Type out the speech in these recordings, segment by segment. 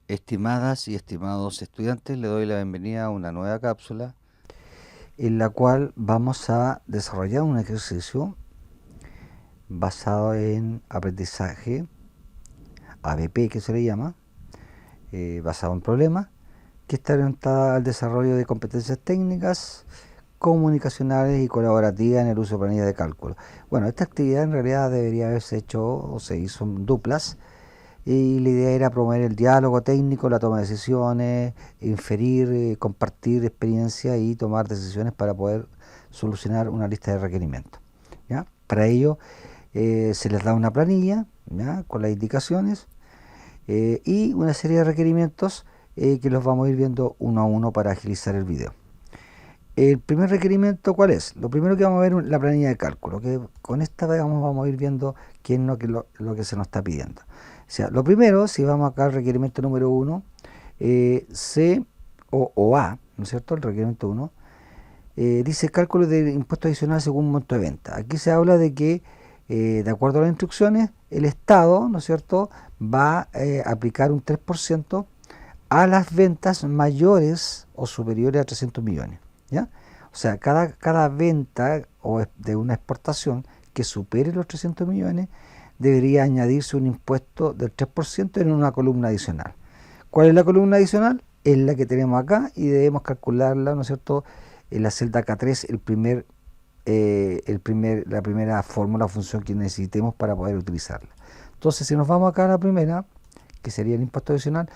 Estimadas y estimados estudiantes, le doy la bienvenida a una nueva cápsula en la cual vamos a desarrollar un ejercicio basado en aprendizaje ABP, que se le llama, basado en problemas, que está orientada al desarrollo de competencias técnicas, comunicacionales y colaborativas en el uso de planillas de cálculo. Bueno, esta actividad en realidad debería haberse hecho o se hizo en duplas, y la idea era promover el diálogo técnico, la toma de decisiones, inferir, compartir experiencia y tomar decisiones para poder solucionar una lista de requerimientos, ¿ya? Para ello se les da una planilla, ¿ya?, con las indicaciones y una serie de requerimientos que los vamos a ir viendo uno a uno para agilizar el video. El primer requerimiento, ¿cuál es? Lo primero que vamos a ver es la planilla de cálculo, que con esta vamos a ir viendo qué es lo que se nos está pidiendo. O sea, lo primero, si vamos acá al requerimiento número 1, C o A, ¿no es cierto? El requerimiento 1, dice cálculo de impuesto adicional según monto de venta. Aquí se habla de que, de acuerdo a las instrucciones, el Estado, ¿no es cierto?, va a aplicar un 3% a las ventas mayores o superiores a 300 millones. ¿Ya? O sea, cada venta de una exportación que supere los 300 millones debería añadirse un impuesto del 3% en una columna adicional. ¿Cuál es la columna adicional? Es la que tenemos acá y debemos calcularla, ¿no es cierto?, en la celda K3, la primera fórmula o función que necesitemos para poder utilizarla. Entonces, si nos vamos acá a la primera, que sería el impuesto adicional,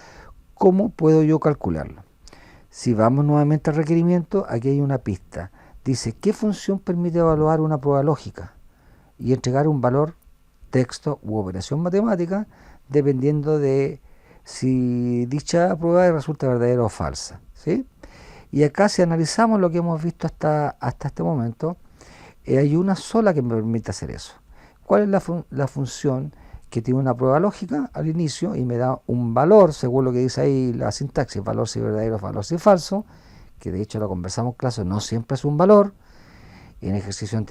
¿cómo puedo yo calcularlo? Si vamos nuevamente al requerimiento, aquí hay una pista. Dice, ¿qué función permite evaluar una prueba lógica y entregar un valor, texto u operación matemática, dependiendo de si dicha prueba resulta verdadera o falsa? ¿Sí? Y acá, si analizamos lo que hemos visto hasta este momento, hay una sola que me permite hacer eso. ¿Cuál es la función que tiene una prueba lógica al inicio y me da un valor, según lo que dice ahí la sintaxis, valor si verdadero, valor si falso, que de hecho lo conversamos en clase, no siempre es un valor? En ejercicios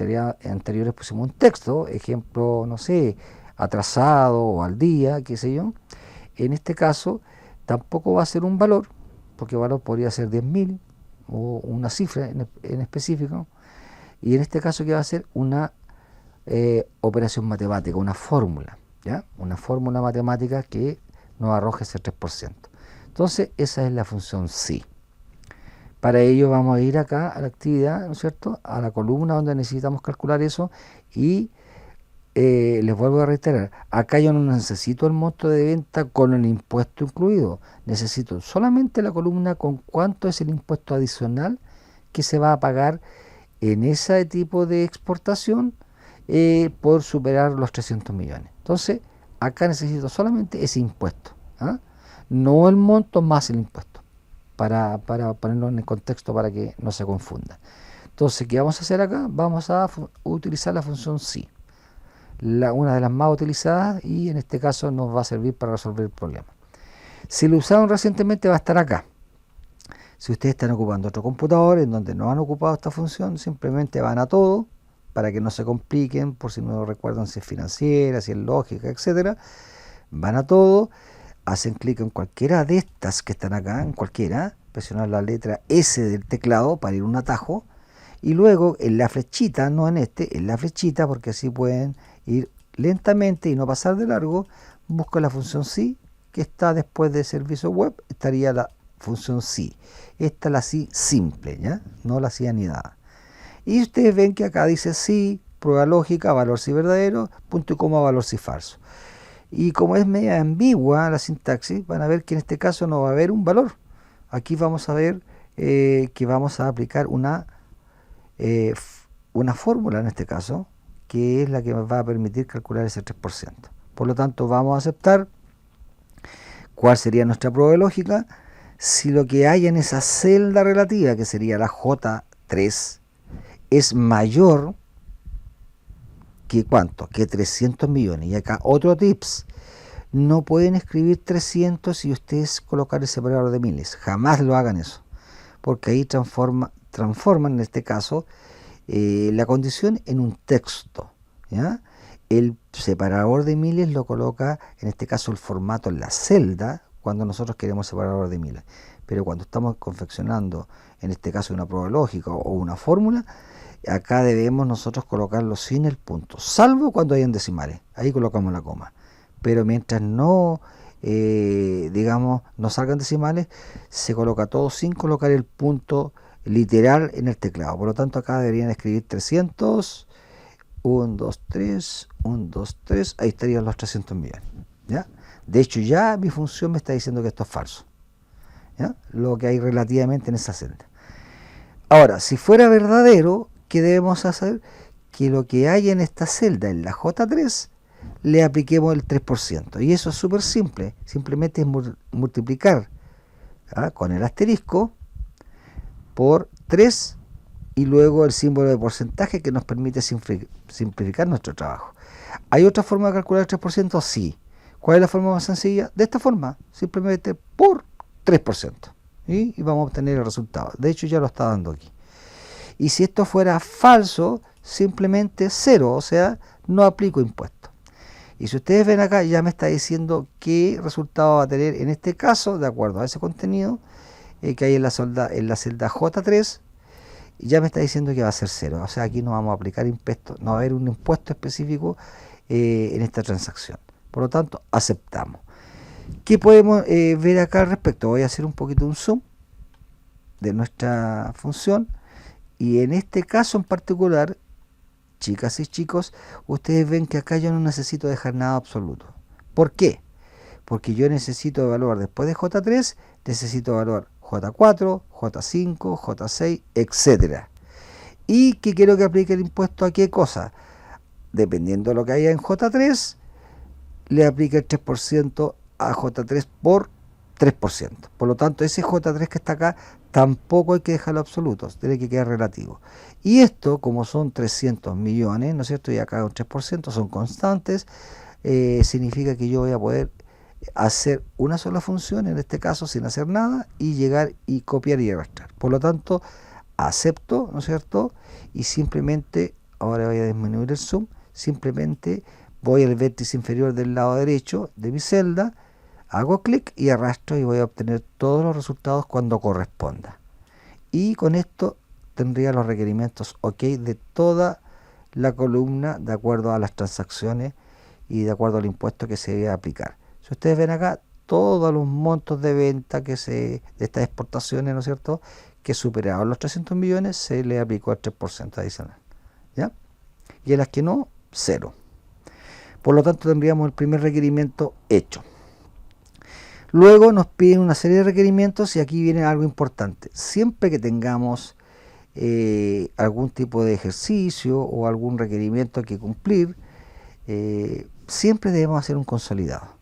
anteriores pusimos un texto, ejemplo, no sé, atrasado o al día, qué sé yo. En este caso tampoco va a ser un valor, porque valor podría ser 10.000 o una cifra en específico. Y en este caso, ¿qué va a ser? Una operación matemática, una fórmula, ¿ya? Una fórmula matemática que nos arroja ese 3%. Entonces, esa es la función sí. Para ello vamos a ir acá a la actividad, ¿no es cierto?, a la columna donde necesitamos calcular eso y les vuelvo a reiterar, acá yo no necesito el monto de venta con el impuesto incluido, necesito solamente la columna con cuánto es el impuesto adicional que se va a pagar en ese tipo de exportación por superar los 300 millones. Entonces, acá necesito solamente ese impuesto, ¿ah? No el monto más el impuesto, para ponerlo en el contexto para que no se confunda. Entonces, ¿qué vamos a hacer acá? Vamos a utilizar la función sí, una de las más utilizadas, y en este caso nos va a servir para resolver el problema. Si lo usaron recientemente va a estar acá. Si ustedes están ocupando otro computador en donde no han ocupado esta función, simplemente van a todo, para que no se compliquen, por si no recuerdan si es financiera, si es lógica, etcétera. Van a todo, hacen clic en cualquiera de estas que están acá, en cualquiera, presionar la letra S del teclado para ir a un atajo, y luego en la flechita, no en en la flechita, porque así pueden ir lentamente y no pasar de largo, busca la función sí, que está después de servicio web, estaría la función sí. Esta es la sí simple, ¿ya? No la sí anidada. Y ustedes ven que acá dice sí, prueba lógica, valor si verdadero, punto y coma, valor si falso. Y como es media ambigua la sintaxis, van a ver que en este caso no va a haber un valor. Aquí vamos a ver que vamos a aplicar eh, una fórmula en este caso, que es la que nos va a permitir calcular ese 3%. Por lo tanto, vamos a aceptar. ¿Cuál sería nuestra prueba de lógica? Si lo que hay en esa celda relativa, que sería la J3, es mayor que ¿cuánto? Que 300 millones. Y acá otro tips. No pueden escribir 300 y ustedes colocar el separador de miles. Jamás lo hagan eso. Porque ahí transforman en este caso la condición en un texto, ¿ya? El separador de miles lo coloca, en este caso, el formato en la celda cuando nosotros queremos separador de miles. Pero cuando estamos confeccionando, en este caso una prueba lógica o una fórmula, acá debemos nosotros colocarlo sin el punto, salvo cuando hayan decimales, ahí colocamos la coma. Pero mientras no, digamos, no salgan decimales, se coloca todo sin colocar el punto literal en el teclado. Por lo tanto, acá deberían escribir 300, 1, 2, 3, 1, 2, 3, ahí estarían los 300 millones. ¿Ya? De hecho, ya mi función me está diciendo que esto es falso, ¿ya? Lo que hay relativamente en esa celda. Ahora, si fuera verdadero, ¿qué debemos hacer? Que lo que hay en esta celda, en la J3, le apliquemos el 3%. Y eso es súper simple. Simplemente es multiplicar, ¿ah?, con el asterisco por 3 y luego el símbolo de porcentaje que nos permite simplificar nuestro trabajo. ¿Hay otra forma de calcular el 3%? Sí. ¿Cuál es la forma más sencilla? De esta forma, simplemente por 3%. Y vamos a obtener el resultado. De hecho, ya lo está dando aquí. Y si esto fuera falso, simplemente 0, o sea, no aplico impuesto. Y si ustedes ven acá, ya me está diciendo qué resultado va a tener en este caso, de acuerdo a ese contenido que hay en la celda J3, ya me está diciendo que va a ser 0. O sea, aquí no vamos a aplicar impuestos, no va a haber un impuesto específico en esta transacción. Por lo tanto, aceptamos. ¿Qué podemos ver acá al respecto? Voy a hacer un poquito un zoom de nuestra función. Y en este caso en particular, chicas y chicos, ustedes ven que acá yo no necesito dejar nada absoluto. ¿Por qué? Porque yo necesito evaluar después de J3, necesito evaluar J4, J5, J6, etcétera. ¿Y que quiero que aplique el impuesto a qué cosa? Dependiendo de lo que haya en J3, le aplica el 3% a J3 por 3%. Por lo tanto, ese J3 que está acá tampoco hay que dejarlo absoluto, tiene que quedar relativo. Y esto, como son 300 millones, ¿no es cierto? Y acá un 3% son constantes, significa que yo voy a poder hacer una sola función, en este caso sin hacer nada, y llegar y copiar y arrastrar. Por lo tanto, acepto, ¿no es cierto? Y simplemente, ahora voy a disminuir el zoom, simplemente voy al vértice inferior del lado derecho de mi celda, hago clic y arrastro y voy a obtener todos los resultados cuando corresponda. Y con esto tendría los requerimientos OK de toda la columna de acuerdo a las transacciones y de acuerdo al impuesto que se debe aplicar. Si ustedes ven acá, todos los montos de venta de estas exportaciones, ¿no es cierto?, que superaban los 300 millones, se le aplicó el 3% adicional, ¿ya? Y en las que no, 0. Por lo tanto, tendríamos el primer requerimiento hecho. Luego nos piden una serie de requerimientos y aquí viene algo importante. Siempre que tengamos algún tipo de ejercicio o algún requerimiento que cumplir, siempre debemos hacer un consolidado.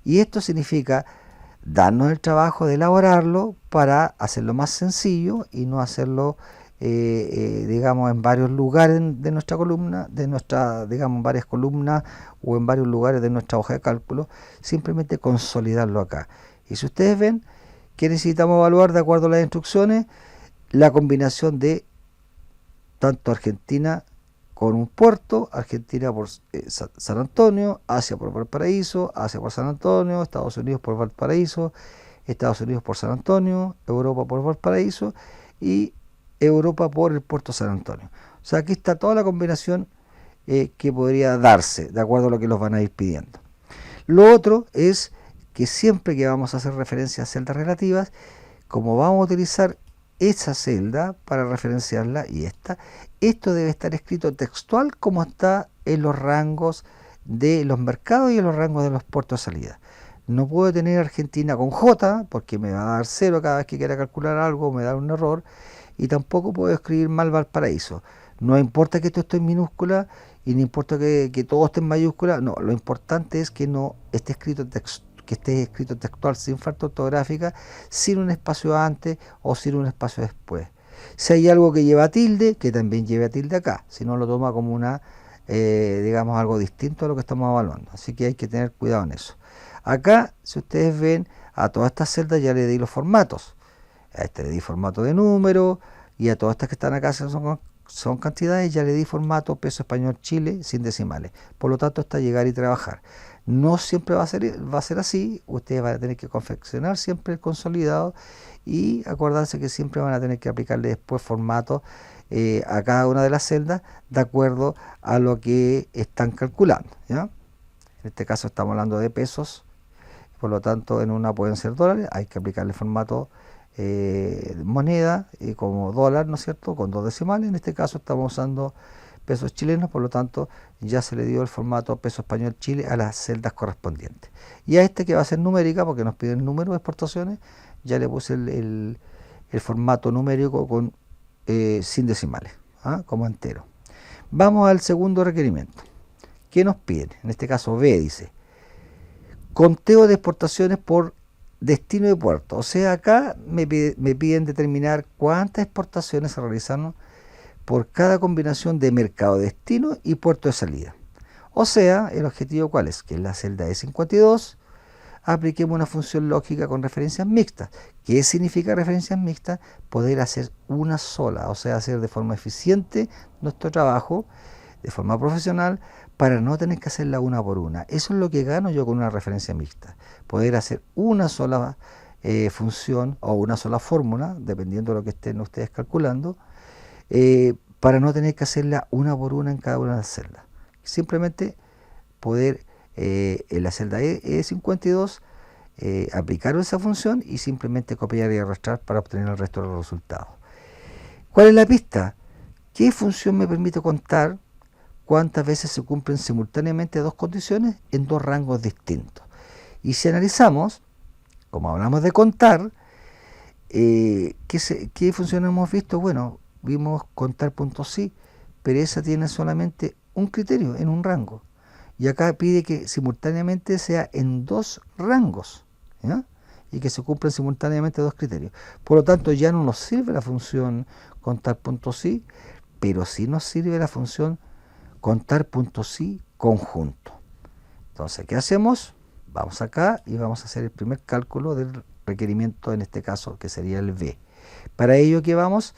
Y esto significa darnos el trabajo de elaborarlo para hacerlo más sencillo y no hacerlo, digamos, en varios lugares de nuestra columna, digamos, en varias columnas o en varios lugares de nuestra hoja de cálculo, simplemente consolidarlo acá. Y si ustedes ven que necesitamos evaluar de acuerdo a las instrucciones, la combinación de tanto Argentina con un puerto, Argentina por San Antonio, Asia por Valparaíso, Asia por San Antonio, Estados Unidos por Valparaíso, Estados Unidos por San Antonio, Europa por Valparaíso y Europa por el puerto San Antonio. O sea, aquí está toda la combinación que podría darse, de acuerdo a lo que los van a ir pidiendo. Lo otro es que siempre que vamos a hacer referencia a celdas relativas, como vamos a utilizar esa celda para referenciarla y esto debe estar escrito textual como está en los rangos de los mercados y en los rangos de los puertos de salida. No puedo tener Argentina con J porque me va a dar 0 cada vez que quiera calcular algo, me da un error, y tampoco puedo escribir mal Valparaíso. No importa que esto esté en minúscula y no importa que todo esté en mayúscula, no, lo importante es que no esté escrito textual sin falta ortográfica, sin un espacio antes o sin un espacio después. Si hay algo que lleva tilde, que también lleve tilde acá, si no lo toma como una, digamos, algo distinto a lo que estamos evaluando. Así que hay que tener cuidado en eso. Acá, si ustedes ven, a todas estas celdas ya le di los formatos. A este le di formato de número y a todas estas que están acá son son cantidades, ya le di formato peso español Chile sin decimales. Por lo tanto, está llegar y trabajar. No siempre va a ser así, ustedes van a tener que confeccionar siempre el consolidado y acordarse que siempre van a tener que aplicarle después formato a cada una de las celdas de acuerdo a lo que están calculando, ¿ya? En este caso estamos hablando de pesos, por lo tanto en una pueden ser dólares, hay que aplicarle formato moneda como dólar, ¿no es cierto?, con 2 decimales. En este caso estamos usando pesos chilenos, por lo tanto ya se le dio el formato peso español Chile a las celdas correspondientes. Y a este que va a ser numérica, porque nos piden número de exportaciones, ya le puse el formato numérico con sin decimales, como entero. Vamos al segundo requerimiento. ¿Qué nos piden? En este caso B dice, conteo de exportaciones por destino de puerto. O sea, acá me piden determinar cuántas exportaciones se realizaron por cada combinación de mercado de destino y puerto de salida. O sea, el objetivo ¿cuál es? Que en la celda E52 apliquemos una función lógica con referencias mixtas. ¿Qué significa referencias mixtas? Poder hacer una sola, o sea, hacer de forma eficiente nuestro trabajo, de forma profesional, para no tener que hacerla una por una. Eso es lo que gano yo con una referencia mixta. Poder hacer una sola función o una sola fórmula, dependiendo de lo que estén ustedes calculando, para no tener que hacerla una por una en cada una de las celdas. Simplemente poder en la celda E52 aplicar esa función y simplemente copiar y arrastrar para obtener el resto de los resultados. ¿Cuál es la pista? ¿Qué función me permite contar cuántas veces se cumplen simultáneamente dos condiciones en dos rangos distintos? Y si analizamos, como hablamos de contar, ¿qué función hemos visto? Bueno, vimos contar puntos sí, pero esa tiene solamente un criterio en un rango. Y acá pide que simultáneamente sea en dos rangos, ¿ya? Y que se cumplan simultáneamente dos criterios. Por lo tanto, ya no nos sirve la función contar puntos sí, pero sí nos sirve la función contar puntos sí conjunto. Entonces, ¿qué hacemos? Vamos acá y vamos a hacer el primer cálculo del requerimiento, en este caso, que sería el B. Para ello, ¿qué vamos?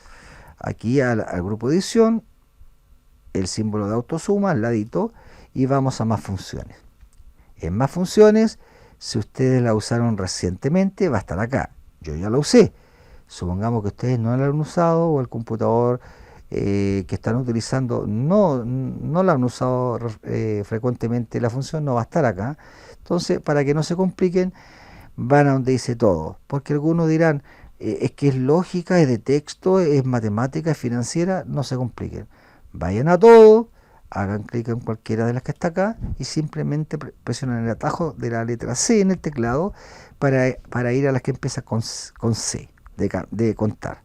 Aquí al grupo edición, el símbolo de autosuma al ladito, y vamos a más funciones. En más funciones, si ustedes la usaron recientemente, va a estar acá. Yo ya la usé. Supongamos que ustedes no la han usado o el computador que están utilizando no la han usado frecuentemente, la función no va a estar acá. Entonces, para que no se compliquen, van a donde dice todo. Porque algunos dirán, es que es lógica, es de texto, es matemática, es financiera. No se compliquen. Vayan a todo, hagan clic en cualquiera de las que está acá y simplemente presionan el atajo de la letra C en el teclado para ir a las que empiezan con C, de contar.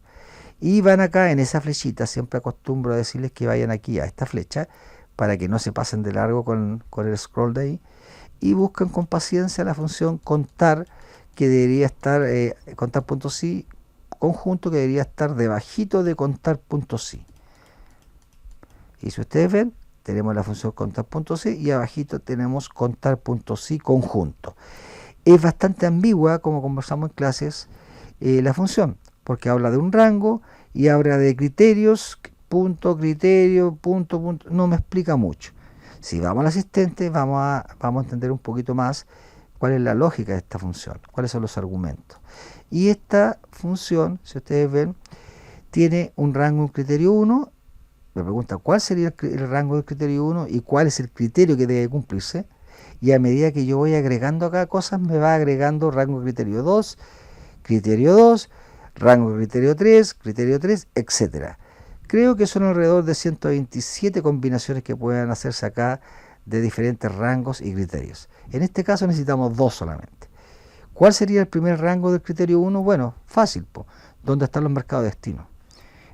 Y van acá en esa flechita, siempre acostumbro a decirles que vayan aquí a esta flecha para que no se pasen de largo con el scroll de ahí, y buscan con paciencia la función contar, que debería estar, contar punto sí conjunto, que debería estar debajito de contar punto sí. Y si ustedes ven, tenemos la función contar punto sí y abajito tenemos contar punto sí conjunto. Es bastante ambigua, como conversamos en clases, la función, porque habla de un rango y habla de criterios, criterio, punto, no me explica mucho. Si vamos al asistente, vamos a entender un poquito más cuál es la lógica de esta función, cuáles son los argumentos. Y esta función, si ustedes ven, tiene un rango, un criterio 1. Me pregunta cuál sería el rango del criterio 1 y cuál es el criterio que debe cumplirse. Y a medida que yo voy agregando acá cosas, me va agregando rango criterio 2, rango criterio 3, etc. Creo que son alrededor de 127 combinaciones que pueden hacerse acá de diferentes rangos y criterios. En este caso necesitamos dos solamente. ¿Cuál sería el primer rango del criterio 1? Bueno, fácil, ¿dónde están los mercados de destino?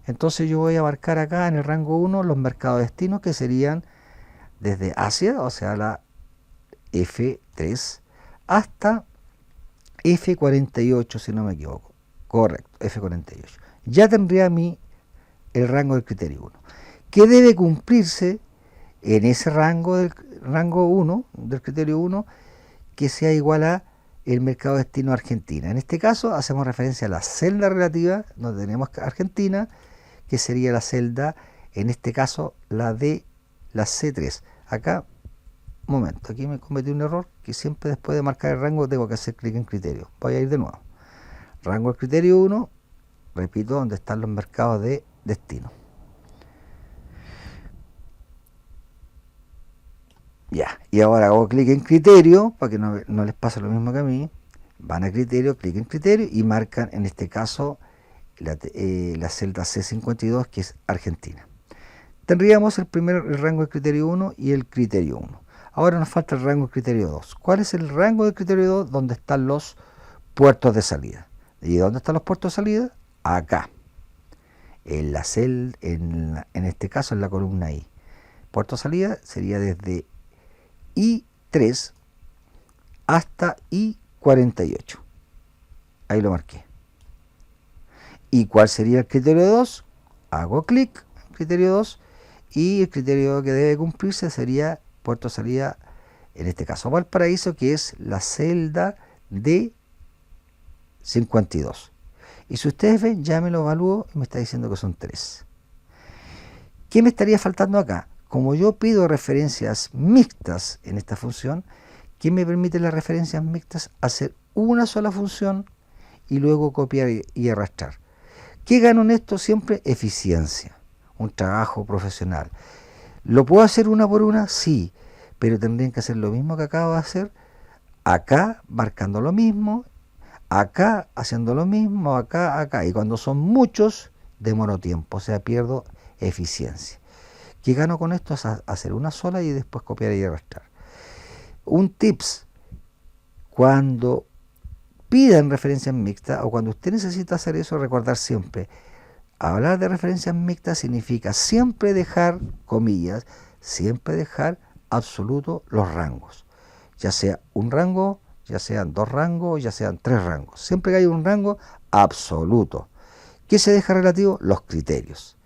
Entonces yo voy a marcar acá en el rango 1 los mercados de destino, que serían desde Asia, o sea la F3, hasta F48, si no me equivoco. Correcto, F48. Ya tendría a mí el rango del criterio 1. ¿Qué debe cumplirse en ese rango 1, del criterio 1, que sea igual a el mercado de destino Argentina? En este caso hacemos referencia a la celda relativa donde tenemos Argentina, que sería la celda en este caso la C3. Acá, un momento, aquí me cometí un error, que siempre después de marcar el rango tengo que hacer clic en criterio. Voy a ir de nuevo. Rango del criterio 1, repito, donde están los mercados de destino. Ya, y ahora hago clic en criterio, para que no les pase lo mismo que a mí. Van a criterio, clic en criterio y marcan, en este caso, la celda C52, que es Argentina. Tendríamos el rango de criterio 1 y el criterio 1. Ahora nos falta el rango de criterio 2. ¿Cuál es el rango de criterio 2? Donde están los puertos de salida. ¿Y dónde están los puertos de salida? Acá. En la celda, en este caso en la columna I. Puerto de salida sería desde I3 hasta I48. Ahí lo marqué. ¿Y cuál sería el criterio 2? Hago clic en criterio 2 y el criterio que debe cumplirse sería puerto de salida, en este caso Valparaíso, que es la celda de 52. Y si ustedes ven, ya me lo evalúo y me está diciendo que son 3. ¿Qué me estaría faltando acá? Como yo pido referencias mixtas en esta función, ¿qué me permite las referencias mixtas? Hacer una sola función y luego copiar y arrastrar. ¿Qué gano en esto? Siempre eficiencia, un trabajo profesional. ¿Lo puedo hacer una por una? Sí, pero tendrían que hacer lo mismo que acabo de hacer, acá marcando lo mismo, acá haciendo lo mismo, acá. Y cuando son muchos, demoro tiempo, o sea, pierdo eficiencia. ¿Qué gano con esto? Es hacer una sola y después copiar y arrastrar. Un tips, cuando pidan referencias mixtas o cuando usted necesita hacer eso, recordar siempre, hablar de referencias mixtas significa siempre dejar comillas, siempre dejar absoluto los rangos, ya sea un rango, ya sean 2 rangos, ya sean 3 rangos, siempre que haya un rango absoluto. ¿Qué se deja relativo? Los criterios.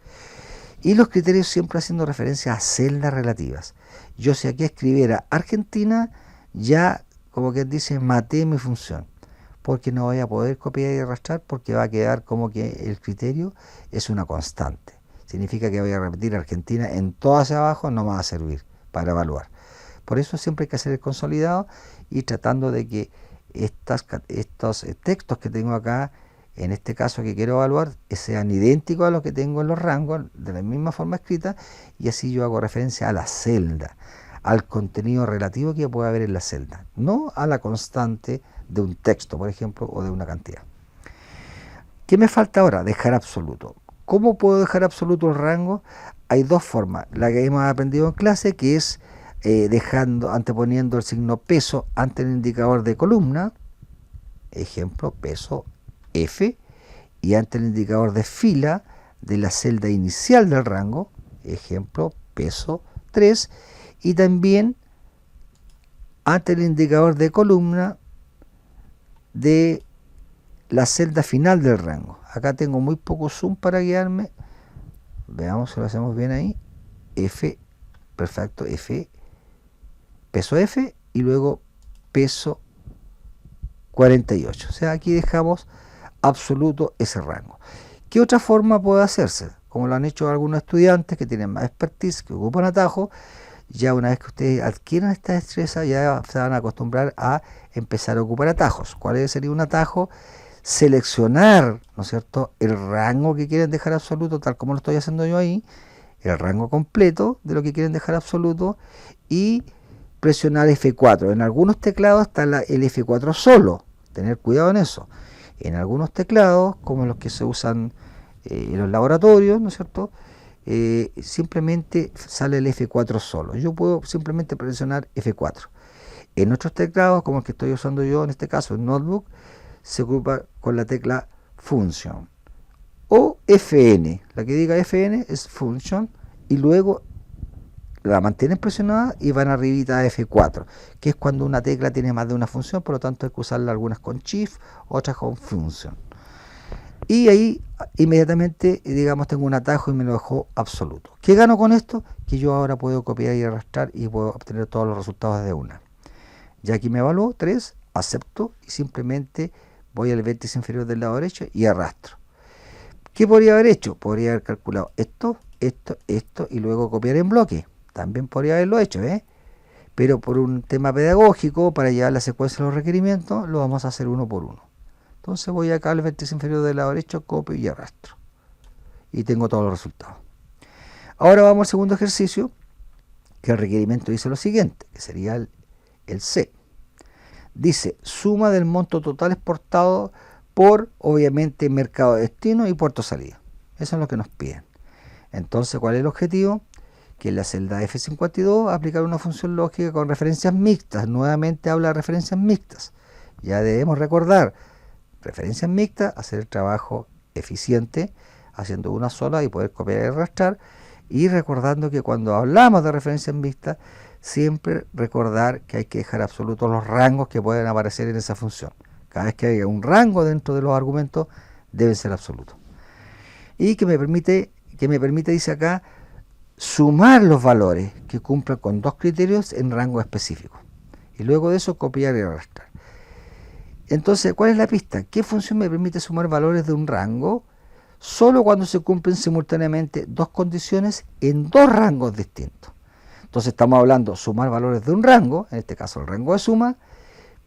Y los criterios siempre haciendo referencia a celdas relativas. Yo si aquí escribiera Argentina, ya como que dice maté mi función, porque no voy a poder copiar y arrastrar, porque va a quedar como que el criterio es una constante. Significa que voy a repetir Argentina en todo hacia abajo, no me va a servir para evaluar. Por eso siempre hay que hacer el consolidado y tratando de que estos textos que tengo acá, en este caso que quiero evaluar, sean idénticos a los que tengo en los rangos, de la misma forma escrita, y así yo hago referencia a la celda, al contenido relativo que pueda haber en la celda, no a la constante de un texto, por ejemplo, o de una cantidad. ¿Qué me falta ahora? Dejar absoluto. ¿Cómo puedo dejar absoluto el rango? Hay dos formas, la que hemos aprendido en clase, que es anteponiendo el signo peso ante el indicador de columna, ejemplo, peso F, y ante el indicador de fila de la celda inicial del rango, ejemplo, peso 3, y también ante el indicador de columna de la celda final del rango. Acá tengo muy poco zoom para guiarme. Veamos si lo hacemos bien ahí. F, perfecto, F, peso F y luego peso 48. O sea, aquí dejamos absoluto ese rango. ¿Qué otra forma puede hacerse? Como lo han hecho algunos estudiantes que tienen más expertise, que ocupan atajos. Ya una vez que ustedes adquieran esta destreza, ya se van a acostumbrar a empezar a ocupar atajos. ¿Cuál sería un atajo? Seleccionar, ¿no es cierto?, el rango que quieren dejar absoluto, tal como lo estoy haciendo yo ahí, el rango completo de lo que quieren dejar absoluto, y presionar F4. En algunos teclados está el F4 solo, tener cuidado en eso. En algunos teclados, como los que se usan en los laboratorios, ¿no es cierto?, simplemente sale el F4 solo. Yo puedo simplemente presionar F4. En otros teclados, como el que estoy usando yo, en este caso en Notebook, se ocupa con la tecla Function o FN. La que diga FN es Function y luego la mantienen presionada y van arribita a F4, que es cuando una tecla tiene más de una función, por lo tanto hay que usarla algunas con Shift, otras con Function. Y ahí inmediatamente, digamos, tengo un atajo y me lo dejó absoluto. ¿Qué gano con esto? Que yo ahora puedo copiar y arrastrar y puedo obtener todos los resultados de una. Ya aquí me evaluó 3, acepto y simplemente voy al vértice inferior del lado derecho y arrastro. ¿Qué podría haber hecho? Podría haber calculado esto esto y luego copiar en bloque. También podría haberlo hecho, pero por un tema pedagógico, para llevar la secuencia de los requerimientos, lo vamos a hacer uno por uno. Entonces voy acá al vértice inferior del lado derecho, copio y arrastro. Y tengo todos los resultados. Ahora vamos al segundo ejercicio, que el requerimiento dice lo siguiente, que sería el C. Dice, suma del monto total exportado por, obviamente, mercado de destino y puerto salida. Eso es lo que nos piden. Entonces, ¿cuál es el objetivo? Que en la celda F52 aplicar una función lógica con referencias mixtas. Nuevamente habla de referencias mixtas. Ya debemos recordar, referencias mixtas, hacer el trabajo eficiente, haciendo una sola y poder copiar y arrastrar. Y recordando que cuando hablamos de referencias mixtas, siempre recordar que hay que dejar absolutos los rangos que pueden aparecer en esa función. Cada vez que haya un rango dentro de los argumentos, deben ser absolutos. Y que me permite, dice acá, sumar los valores que cumplan con dos criterios en rango específico. Y luego de eso copiar y arrastrar. Entonces, ¿cuál es la pista? ¿Qué función me permite sumar valores de un rango? Solo cuando se cumplen simultáneamente dos condiciones en dos rangos distintos. Entonces estamos hablando de sumar valores de un rango, en este caso el rango de suma,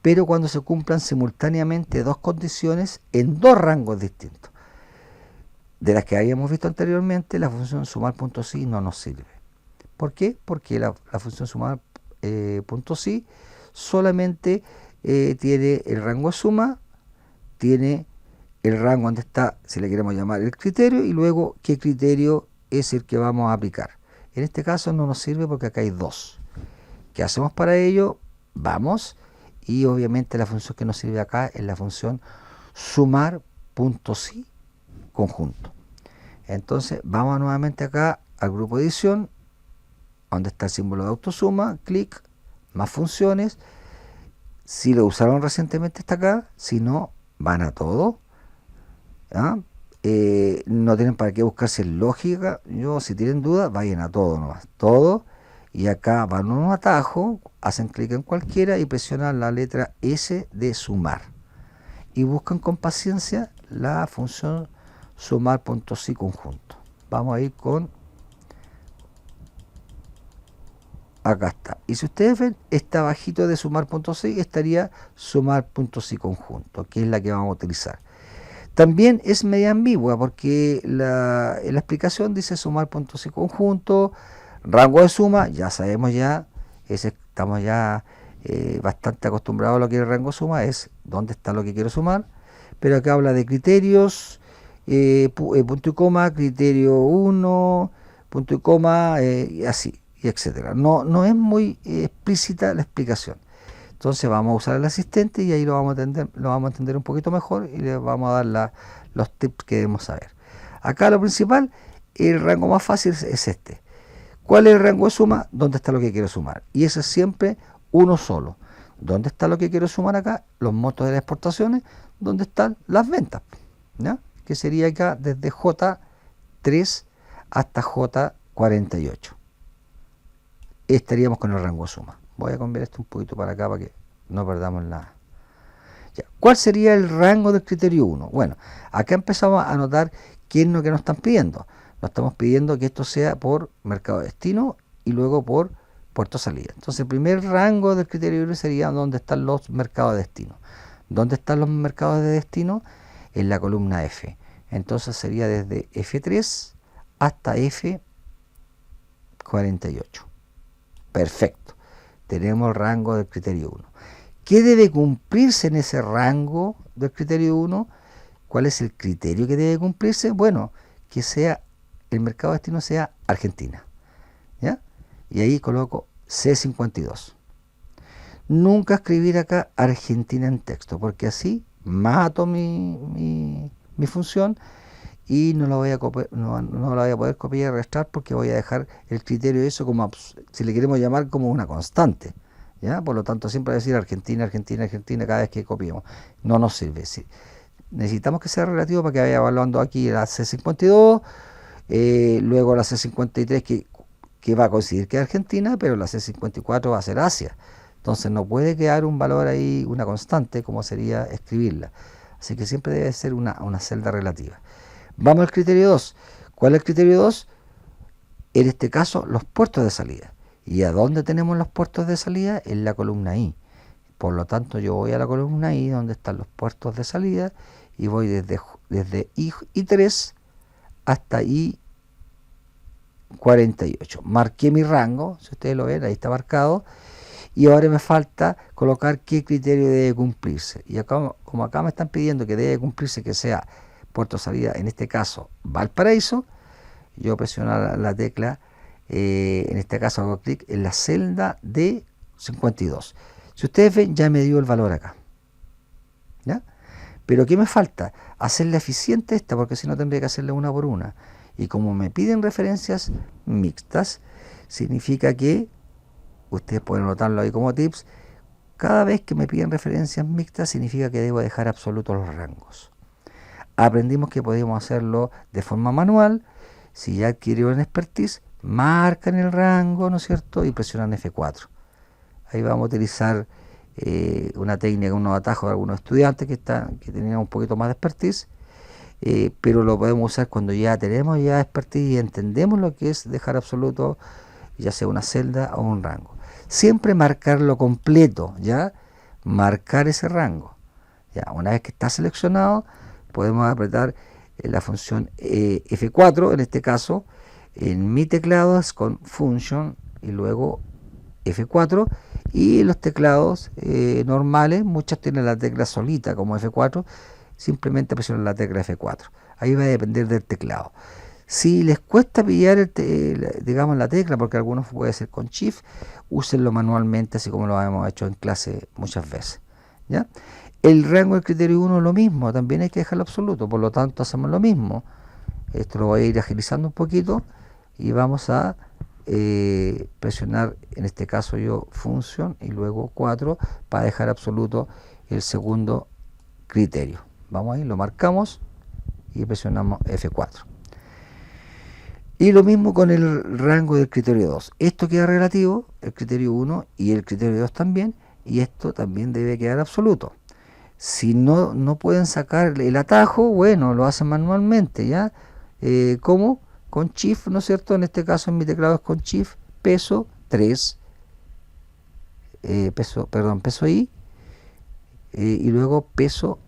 pero cuando se cumplan simultáneamente dos condiciones en dos rangos distintos. De las que habíamos visto anteriormente, la función sumar.si no nos sirve. ¿Por qué? Porque la función sumar.si solamente tiene el rango de suma, tiene el rango donde está, si le queremos llamar, el criterio, y luego qué criterio es el que vamos a aplicar. En este caso no nos sirve porque acá hay dos. ¿Qué hacemos para ello? Vamos, y obviamente la función que nos sirve acá es la función sumar.si conjunto. Entonces vamos nuevamente acá al grupo de edición, donde está el símbolo de autosuma, clic, más funciones. Si lo usaron recientemente está acá, si no, van a todo. No tienen para qué buscarse lógica. Si tienen dudas, vayan a todo nomás, todo, y acá van a un atajo, hacen clic en cualquiera y presionan la letra S de sumar y buscan con paciencia la función sumar.si conjunto. Vamos a ir con, acá está, y si ustedes ven, está abajito de sumar.si estaría sumar.si conjunto, que es la que vamos a utilizar. También es media ambigua porque en la explicación dice sumar.si conjunto, rango de suma, ya sabemos estamos ya bastante acostumbrados a lo que es el rango de suma, es dónde está lo que quiero sumar, pero acá habla de criterios, punto y coma, criterio 1, punto y coma, y así, y etcétera. No es muy explícita la explicación. Entonces vamos a usar el asistente y ahí lo vamos a entender un poquito mejor y le vamos a dar los tips que debemos saber. Acá lo principal, el rango más fácil es este. ¿Cuál es el rango de suma? ¿Dónde está lo que quiero sumar? Y ese es siempre uno solo. ¿Dónde está lo que quiero sumar acá? Los montos de las exportaciones. ¿Dónde están las ventas? ¿Ya? Que sería acá desde J3 hasta J48. Estaríamos con el rango de suma. Voy a cambiar esto un poquito para acá para que no perdamos nada. Ya. ¿Cuál sería el rango del criterio 1? Bueno, acá empezamos a notar qué es lo que nos están pidiendo. Nos estamos pidiendo que esto sea por mercado de destino y luego por puerto salida. Entonces el primer rango del criterio 1 sería donde están los mercados de destino. ¿Dónde están los mercados de destino? En la columna F. Entonces sería desde F3 hasta F48. Perfecto. Tenemos el rango del criterio 1. ¿Qué debe cumplirse en ese rango del criterio 1? ¿Cuál es el criterio que debe cumplirse? Bueno, que sea el mercado de destino sea Argentina. ¿Ya? Y ahí coloco C52. Nunca escribir acá Argentina en texto, porque así mato mi función y no la voy a poder copiar y arrastrar porque voy a dejar el criterio eso como, si le queremos llamar, como una constante. ¿Ya? Por lo tanto, siempre decir Argentina, Argentina, Argentina cada vez que copiemos. No nos sirve. Sí. Necesitamos que sea relativo para que vaya evaluando aquí la C52, luego la C53 que va a coincidir que es Argentina, pero la C54 va a ser Asia. Entonces no puede quedar un valor ahí, una constante, como sería escribirla. Así que siempre debe ser una celda relativa. Vamos al criterio 2. ¿Cuál es el criterio 2? En este caso, los puertos de salida. ¿Y a dónde tenemos los puertos de salida? En la columna I. Por lo tanto, yo voy a la columna I, donde están los puertos de salida, y voy desde I3 hasta I48. Marqué mi rango, si ustedes lo ven, ahí está marcado, y ahora me falta colocar qué criterio debe cumplirse. Y acá, como acá me están pidiendo que debe cumplirse que sea puerto de salida, en este caso Valparaíso, yo presiono la tecla, en este caso hago clic en la celda de 52. Si ustedes ven, ya me dio el valor acá, ¿ya? Pero ¿qué me falta? Hacerle eficiente esta, porque si no tendría que hacerle una por una. Y como me piden referencias mixtas, significa que, ustedes pueden anotarlo ahí como tips, cada vez que me piden referencias mixtas, significa que debo dejar absolutos los rangos. Aprendimos que podíamos hacerlo de forma manual. Si ya adquirieron expertise, marcan el rango, ¿no es cierto? Y presionan F4. Ahí vamos a utilizar una técnica, unos atajos de algunos estudiantes que tenían un poquito más de expertise, pero lo podemos usar cuando ya tenemos ya expertise y entendemos lo que es dejar absoluto, ya sea una celda o un rango. Siempre marcarlo completo, ¿ya? Marcar ese rango. Ya, una vez que está seleccionado, podemos apretar la función F4, en este caso, en mi teclado es con function y luego F4, y los teclados normales, muchos tienen la tecla solita como F4, simplemente presionan la tecla F4. Ahí va a depender del teclado. Si les cuesta pillar, digamos, la tecla, porque algunos puede ser con Shift, úsenlo manualmente, así como lo hemos hecho en clase muchas veces, ¿ya? El rango del criterio 1 es lo mismo, también hay que dejarlo absoluto, por lo tanto hacemos lo mismo. Esto lo voy a ir agilizando un poquito y vamos a presionar, en este caso yo, función y luego 4 para dejar absoluto el segundo criterio. Vamos ahí, lo marcamos y presionamos F4. Y lo mismo con el rango del criterio 2. Esto queda relativo, el criterio 1 y el criterio 2 también, y esto también debe quedar absoluto. Si no pueden sacar el atajo, bueno, lo hacen manualmente, ¿ya? ¿Cómo? Con Shift, ¿no es cierto? En este caso en mi teclado es con Shift, peso 3, peso I, y luego peso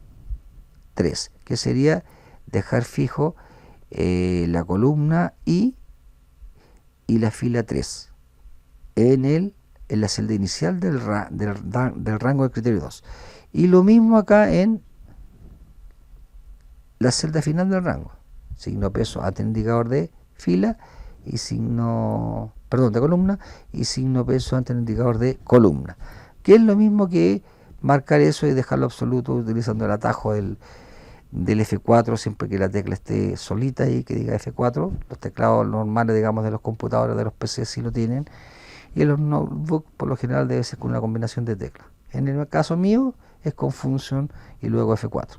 3, que sería dejar fijo la columna I y la fila 3 en la celda inicial del rango del criterio 2. Y lo mismo acá en la celda final del rango. Signo peso ante el indicador de fila y signo, perdón, de columna, y signo peso ante el indicador de columna. Que es lo mismo que marcar eso y dejarlo absoluto utilizando el atajo del F4, siempre que la tecla esté solita y que diga F4. Los teclados normales, digamos, de los computadores, de los PC sí lo tienen, y en los notebooks por lo general debe ser con una combinación de teclas. En el caso mío es con función y luego F4.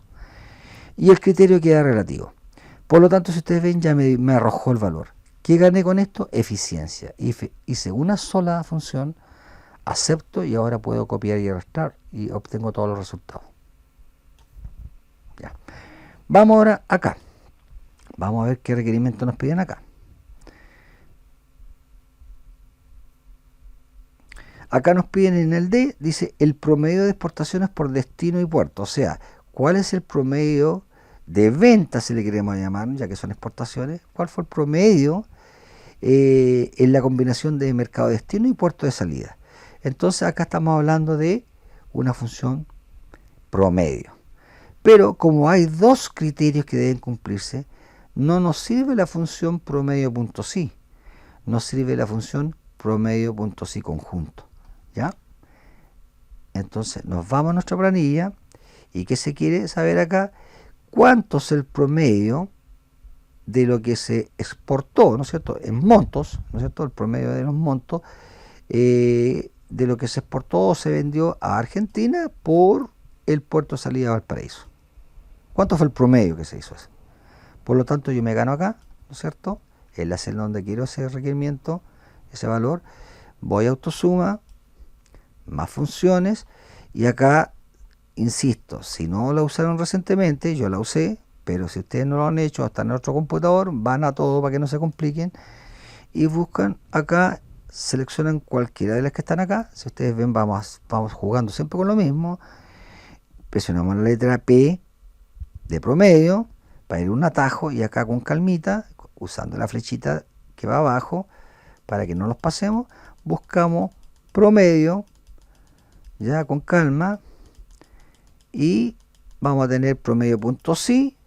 Y el criterio queda relativo. Por lo tanto, si ustedes ven, ya me arrojó el valor. ¿Qué gané con esto? Eficiencia. Hice una sola función, acepto y ahora puedo copiar y arrastrar y obtengo todos los resultados. Ya. Vamos ahora acá. Vamos a ver qué requerimientos nos piden acá. Acá nos piden en el D, dice el promedio de exportaciones por destino y puerto. O sea, ¿cuál es el promedio de ventas, si le queremos llamar, ya que son exportaciones? ¿Cuál fue el promedio en la combinación de mercado de destino y puerto de salida? Entonces acá estamos hablando de una función promedio. Pero como hay dos criterios que deben cumplirse, no nos sirve la función promedio.si, nos sirve la función promedio.si conjunto, ¿ya? Entonces nos vamos a nuestra planilla y ¿qué se quiere saber acá? ¿Cuánto es el promedio de lo que se exportó, ¿no es cierto?, en montos, ¿no es cierto?, el promedio de los montos de lo que se exportó o se vendió a Argentina por el puerto de salida de Valparaíso. ¿Cuánto fue el promedio que se hizo eso? Por lo tanto, yo me gano acá, ¿no es cierto?, en la celda donde quiero ese requerimiento, ese valor, voy a autosuma, más funciones, y acá, insisto, si no la usaron recientemente, yo la usé, pero si ustedes no lo han hecho, hasta en otro computador, van a todo para que no se compliquen, y buscan acá, seleccionan cualquiera de las que están acá. Si ustedes ven, vamos jugando siempre con lo mismo. Presionamos la letra P de promedio para ir a un atajo, y acá con calmita, usando la flechita que va abajo para que no los pasemos, buscamos promedio, ya con calma, y vamos a tener promedio punto sí,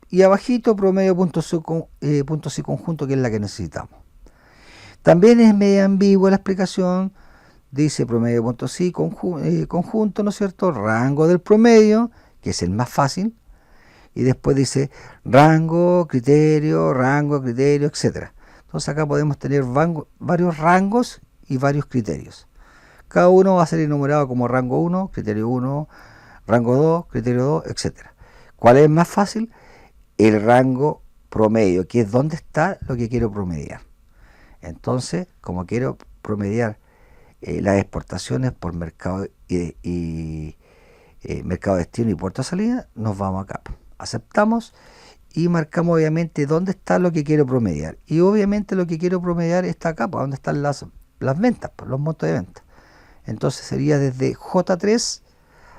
y abajito promedio punto sí conjunto, que es la que necesitamos. También es media ambigua la explicación. Dice promedio punto sí conjunto, ¿no es cierto? Rango del promedio, que es el más fácil, y después dice rango, criterio, etcétera. Entonces acá podemos tener varios rangos y varios criterios. Cada uno va a ser enumerado como rango 1, criterio 1, rango 2, criterio 2, etcétera. ¿Cuál es más fácil? El rango promedio, que es donde está lo que quiero promediar. Entonces, como quiero promediar las exportaciones por mercado mercado de destino y puerto de salida, nos vamos acá. Aceptamos y marcamos obviamente dónde está lo que quiero promediar. Y obviamente lo que quiero promediar está acá, pues, donde están las ventas, pues, los montos de venta. Entonces sería desde J3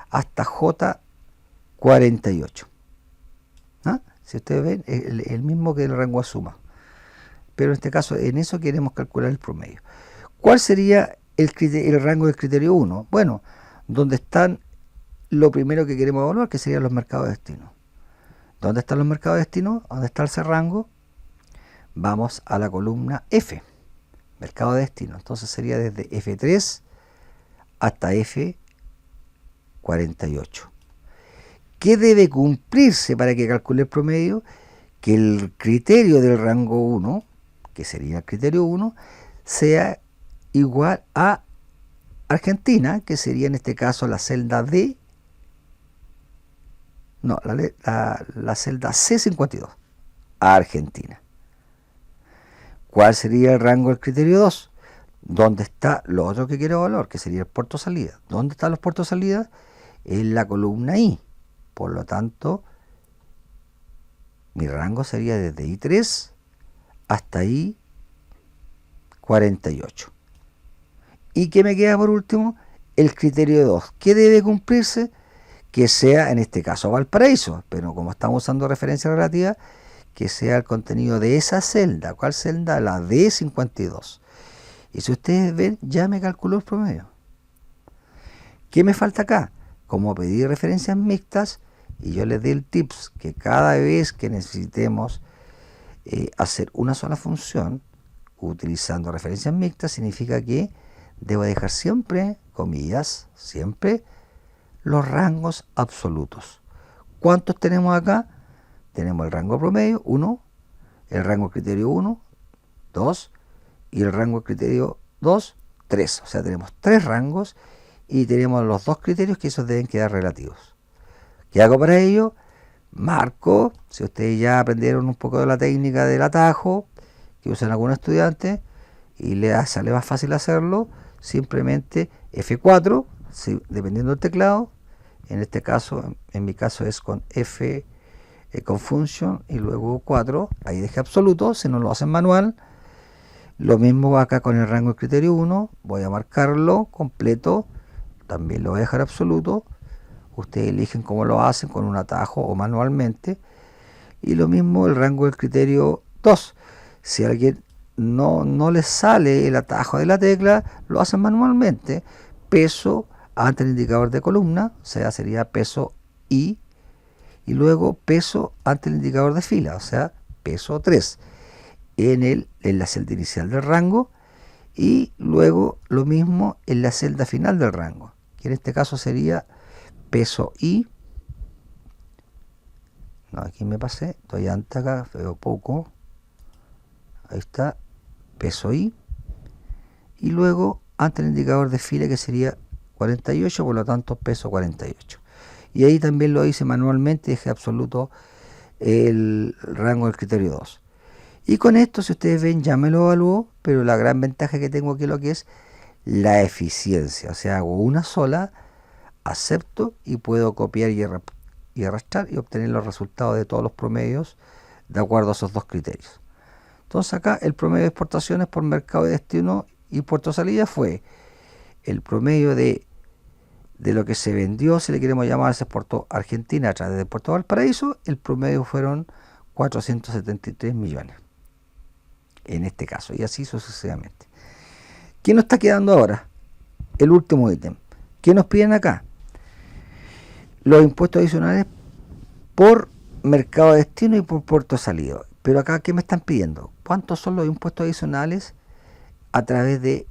hasta J48. ¿Ah? Si ustedes ven, el mismo que el rango a suma. Pero en este caso, en eso queremos calcular el promedio. ¿Cuál sería el rango del criterio 1? Bueno, donde están lo primero que queremos evaluar, que serían los mercados de destino. ¿Dónde están los mercados de destino? ¿Dónde está ese rango? Vamos a la columna F, mercado de destino. Entonces sería desde F3 hasta F48. ¿Qué debe cumplirse para que calcule el promedio? Que el criterio del rango 1, que sería el criterio 1, sea igual a Argentina, que sería en este caso la celda D, no, la celda C52, a Argentina. ¿Cuál sería el rango del criterio 2? ¿Dónde está lo otro que quiero evaluar? Que sería el puerto salida. ¿Dónde están los puertos salida? En la columna I. Por lo tanto, mi rango sería desde I3 hasta I48. ¿Y qué me queda por último? El criterio 2. ¿Qué debe cumplirse? Que sea, en este caso, Valparaíso, pero como estamos usando referencia relativa, que sea el contenido de esa celda. ¿Cuál celda? La D52. Y si ustedes ven, ya me calculó el promedio. ¿Qué me falta acá? Como pedí referencias mixtas, y yo les di el tips que cada vez que necesitemos hacer una sola función utilizando referencias mixtas, significa que debo dejar siempre, comillas, siempre los rangos absolutos. ¿Cuántos tenemos acá? Tenemos el rango promedio, 1, el rango criterio 1, 2, y el rango criterio 2, 3. O sea, tenemos 3 rangos y tenemos los 2 criterios, que esos deben quedar relativos. ¿Qué hago para ello? Marco, si ustedes ya aprendieron un poco de la técnica del atajo que usan algunos estudiantes y les sale más fácil hacerlo, simplemente F4, dependiendo del teclado. En este caso, en mi caso es con F, con function, y luego 4, ahí dejé absoluto, si no lo hacen manual. Lo mismo acá con el rango de criterio 1, voy a marcarlo completo, también lo voy a dejar absoluto. Ustedes eligen cómo lo hacen, con un atajo o manualmente. Y lo mismo el rango del criterio 2. Si a alguien no les sale el atajo de la tecla, lo hacen manualmente. Peso ante el indicador de columna, o sea, sería peso I, y luego peso ante el indicador de fila, o sea, peso 3, en la celda inicial del rango, y luego lo mismo en la celda final del rango, que en este caso sería peso I. No, aquí me pasé, estoy antes acá, veo poco. Ahí está, peso I. Y luego ante el indicador de fila, que sería 48, por lo tanto peso 48. Y ahí también lo hice manualmente, dejé absoluto el rango del criterio 2. Y con esto, si ustedes ven, ya me lo evaluó, pero la gran ventaja que tengo aquí es lo que es la eficiencia. O sea, hago una sola, acepto y puedo copiar y arrastrar y obtener los resultados de todos los promedios de acuerdo a esos 2 criterios. Entonces acá el promedio de exportaciones por mercado de destino y puerto de salida fue el promedio de lo que se vendió, si le queremos llamar, se exportó a Argentina a través de Puerto Valparaíso, el promedio fueron 473 millones, en este caso, y así sucesivamente. ¿Qué nos está quedando ahora? El último ítem. ¿Qué nos piden acá? Los impuestos adicionales por mercado de destino y por puerto de salida. Pero acá, ¿qué me están pidiendo? ¿Cuántos son los impuestos adicionales a través de,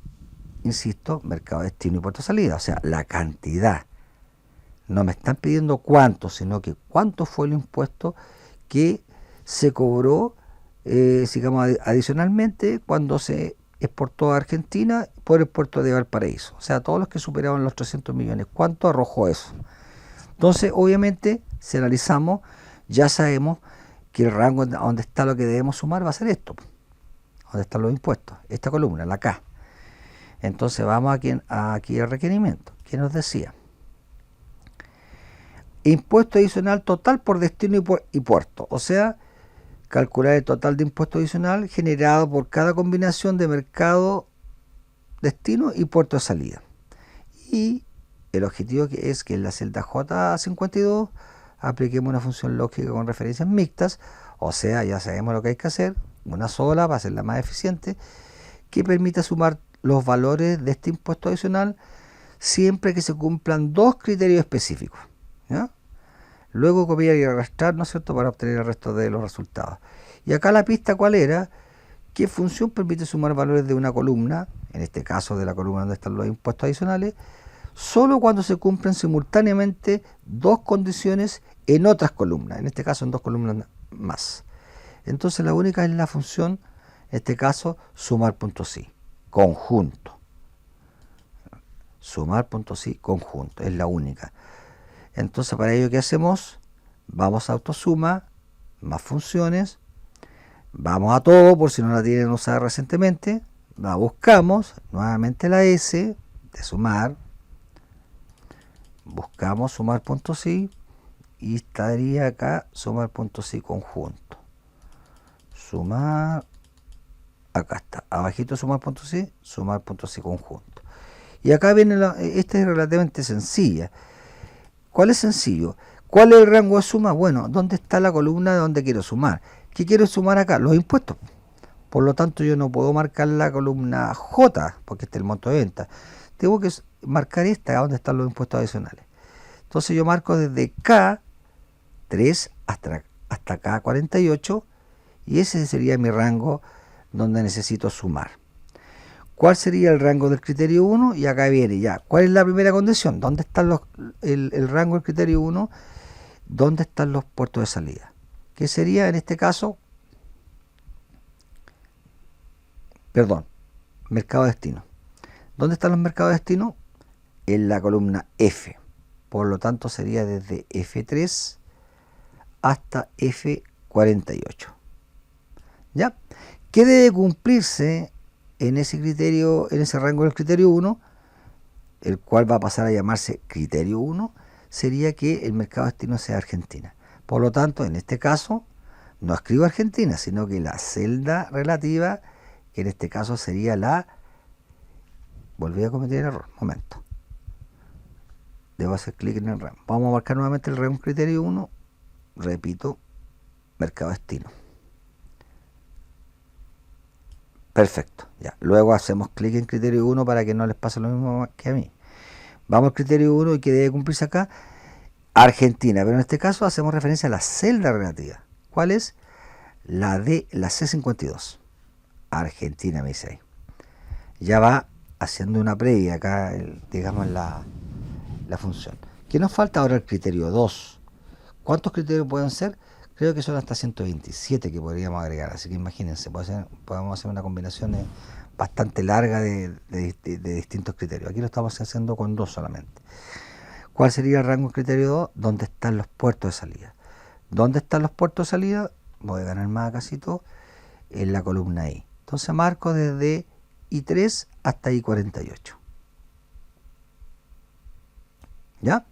insisto, mercado de destino y puerto de salida? O sea, la cantidad. No me están pidiendo cuánto, sino que cuánto fue el impuesto que se cobró, digamos, adicionalmente cuando se exportó a Argentina por el puerto de Valparaíso. O sea, todos los que superaban los 300 millones. ¿Cuánto arrojó eso? Entonces, obviamente, si analizamos, ya sabemos que el rango donde está lo que debemos sumar va a ser esto, donde están los impuestos, esta columna, la K. Entonces vamos aquí al requerimiento, que nos decía: impuesto adicional total por destino y puerto, o sea, calcular el total de impuesto adicional generado por cada combinación de mercado, destino y puerto de salida. Y el objetivo es que en la celda J52 apliquemos una función lógica con referencias mixtas, o sea, ya sabemos lo que hay que hacer, una sola va a ser la más eficiente, que permita sumar los valores de este impuesto adicional siempre que se cumplan dos criterios específicos, ¿ya? Luego copiar y arrastrar, ¿no es cierto?, para obtener el resto de los resultados. Y acá la pista, ¿cuál era? ¿Qué función permite sumar valores de una columna, en este caso de la columna donde están los impuestos adicionales, solo cuando se cumplen simultáneamente dos condiciones en otras columnas, en este caso en dos columnas más? Entonces la única es la función, en este caso, sumar.si, conjunto. Sumar.si, conjunto, es la única. Entonces, para ello, ¿qué hacemos? Vamos a autosuma, más funciones, vamos a todo, por si no la tienen usada recientemente, la buscamos, nuevamente la S de sumar, buscamos sumar.si y estaría acá sumar.si conjunto. Sumar, acá está, abajito sumar.si conjunto. Y acá viene, esta es relativamente sencilla. ¿Cuál es sencillo? ¿Cuál es el rango de suma? Bueno, ¿dónde está la columna de donde quiero sumar? ¿Qué quiero sumar acá? Los impuestos. Por lo tanto, yo no puedo marcar la columna J, porque este es el monto de venta. Tengo que marcar esta, donde están los impuestos adicionales. Entonces yo marco desde K3 hasta K48, y ese sería mi rango donde necesito sumar. ¿Cuál sería el rango del criterio 1? Y acá viene ya. ¿Cuál es la primera condición? ¿Dónde están el rango del criterio 1? ¿Dónde están los puertos de salida? ¿Qué sería en este caso? Perdón, mercado de destino. ¿Dónde están los mercados de destino? En la columna F. Por lo tanto sería desde F3 hasta F48. ¿Ya? ¿Qué debe cumplirse en ese criterio, en ese rango del criterio 1, el cual va a pasar a llamarse criterio 1, sería que el mercado de destino sea Argentina? Por lo tanto, en este caso, no escribo Argentina, sino que la celda relativa, que en este caso sería la... Volví a cometer el error, momento. Debo hacer clic en el RAM. Vamos a marcar nuevamente el RAM criterio 1, repito, mercado de destino. Perfecto, ya. Luego hacemos clic en criterio 1 para que no les pase lo mismo que a mí. Vamos al criterio 1 y que debe cumplirse acá, Argentina, pero en este caso hacemos referencia a la celda relativa. ¿Cuál es? La de la C52. Argentina, me dice ahí. Ya va haciendo una previa acá, digamos, la función. ¿Qué nos falta ahora? El criterio 2. ¿Cuántos criterios pueden ser? Creo que son hasta 127 que podríamos agregar, así que imagínense, podemos hacer una combinación bastante larga de distintos criterios. Aquí lo estamos haciendo con dos solamente. ¿Cuál sería el rango criterio 2? ¿Dónde están los puertos de salida? ¿Dónde están los puertos de salida? Voy a ganar más casito en la columna I. Entonces marco desde I3 hasta I48. ¿Ya?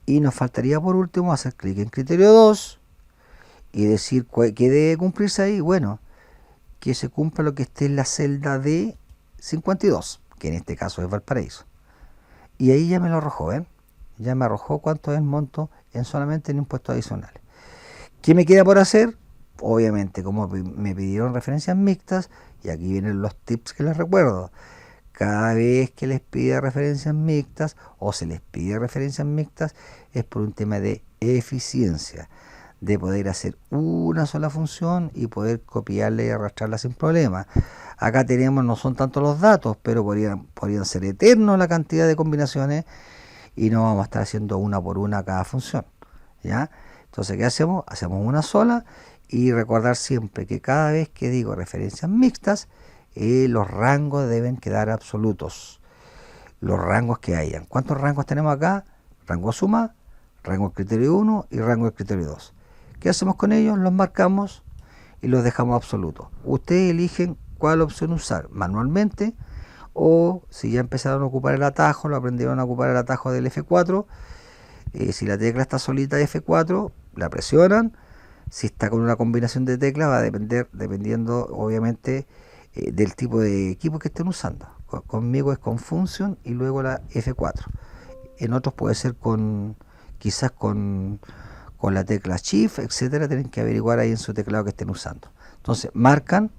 Y nos faltaría por último hacer clic en criterio 2 y decir qué debe cumplirse ahí. Bueno, que se cumpla lo que esté en la celda D52, que en este caso es Valparaíso. Y ahí ya me lo arrojó, ¿ven? Ya me arrojó cuánto es el monto solamente en impuestos adicionales. ¿Qué me queda por hacer? Obviamente, como me pidieron referencias mixtas, y aquí vienen los tips que les recuerdo. Cada vez que les pida referencias mixtas o se les pide referencias mixtas es por un tema de eficiencia, de poder hacer una sola función y poder copiarla y arrastrarla sin problema. Acá tenemos, no son tanto los datos, pero podrían ser eternos la cantidad de combinaciones y no vamos a estar haciendo una por una cada función, ¿ya? Entonces, ¿qué hacemos? Hacemos una sola y recordar siempre que cada vez que digo referencias mixtas, los rangos deben quedar absolutos. Los rangos que hayan. ¿Cuántos rangos tenemos acá? Rango suma, rango del criterio 1 y rango del criterio 2. ¿Qué hacemos con ellos? Los marcamos y los dejamos absolutos. Ustedes eligen cuál opción usar, manualmente, o si ya empezaron a ocupar el atajo, lo aprendieron a ocupar el atajo del F4. Si la tecla está solita de F4, la presionan. Si está con una combinación de teclas, va a depender, dependiendo obviamente del tipo de equipo que estén usando. Conmigo es con Function y luego la F4. En otros puede ser quizás con la tecla Shift, etcétera. Tienen que averiguar ahí en su teclado que estén usando. Entonces marcan,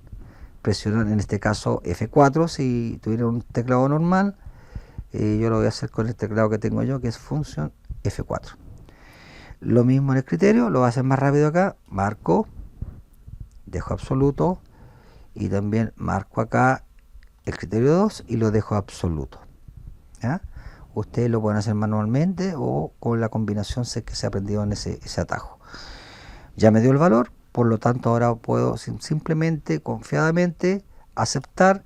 presionan en este caso F4 si tuvieran un teclado normal. Yo lo voy a hacer con el teclado que tengo yo, que es Function F4. Lo mismo en el criterio, lo voy a hacer más rápido acá. Marco, dejo absoluto y también marco acá el criterio 2 y lo dejo absoluto, ¿ya? Ustedes lo pueden hacer manualmente o con la combinación que se ha aprendido en ese atajo. Ya me dio el valor, por lo tanto ahora puedo simplemente, confiadamente, aceptar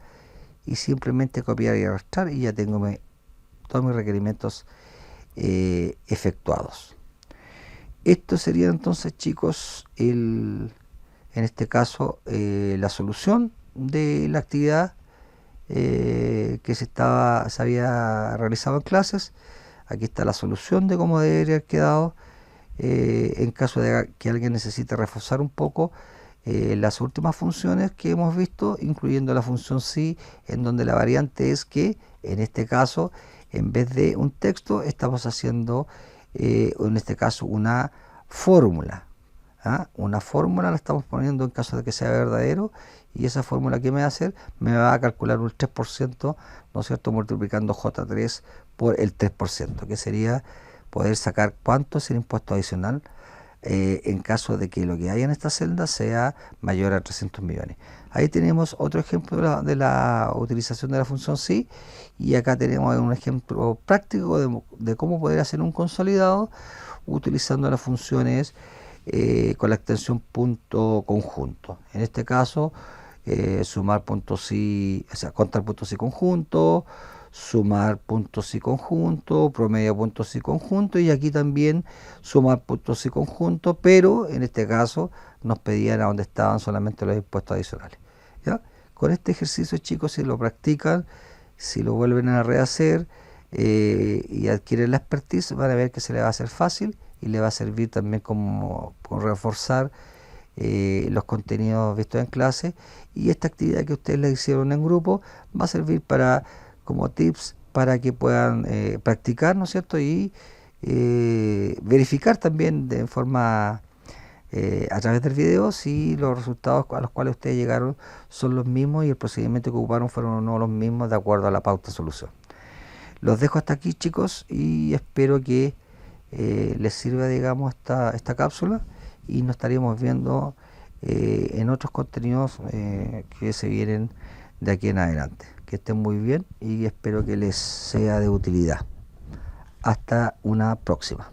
y simplemente copiar y arrastrar y ya tengo todos mis requerimientos efectuados. Esto sería entonces, chicos, en este caso la solución de la actividad que se había realizado en clases. Aquí está la solución de cómo debería haber quedado en caso de que alguien necesite reforzar un poco las últimas funciones que hemos visto, incluyendo la función sí, en donde la variante es que en este caso, en vez de un texto, estamos haciendo en este caso una fórmula. Una fórmula la estamos poniendo en caso de que sea verdadero, y esa fórmula que me va a hacer, me va a calcular un 3%, ¿no es cierto?, multiplicando J3 por el 3%, que sería poder sacar cuánto es el impuesto adicional en caso de que lo que haya en esta celda sea mayor a 300 millones. Ahí tenemos otro ejemplo de la utilización de la función sí, y acá tenemos un ejemplo práctico de cómo poder hacer un consolidado utilizando las funciones con la extensión punto conjunto. En este caso, sumar punto sí, o sea, contar punto sí conjunto, sumar punto sí conjunto, promedio punto sí conjunto, y aquí también sumar punto sí conjunto, pero en este caso nos pedían a dónde estaban solamente los impuestos adicionales, ¿ya? Con este ejercicio, chicos, si lo practican, si lo vuelven a rehacer y adquieren la expertise, van a ver que se les va a hacer fácil y le va a servir también como reforzar los contenidos vistos en clase, y esta actividad que ustedes le hicieron en grupo va a servir como tips para que puedan practicar, ¿no es cierto?, y verificar también de forma a través del video si los resultados a los cuales ustedes llegaron son los mismos y el procedimiento que ocuparon fueron o no los mismos de acuerdo a la pauta de solución. Los dejo hasta aquí, chicos, y espero que les sirva, digamos, esta cápsula, y nos estaríamos viendo en otros contenidos que se vienen de aquí en adelante. Que estén muy bien y espero que les sea de utilidad. Hasta una próxima.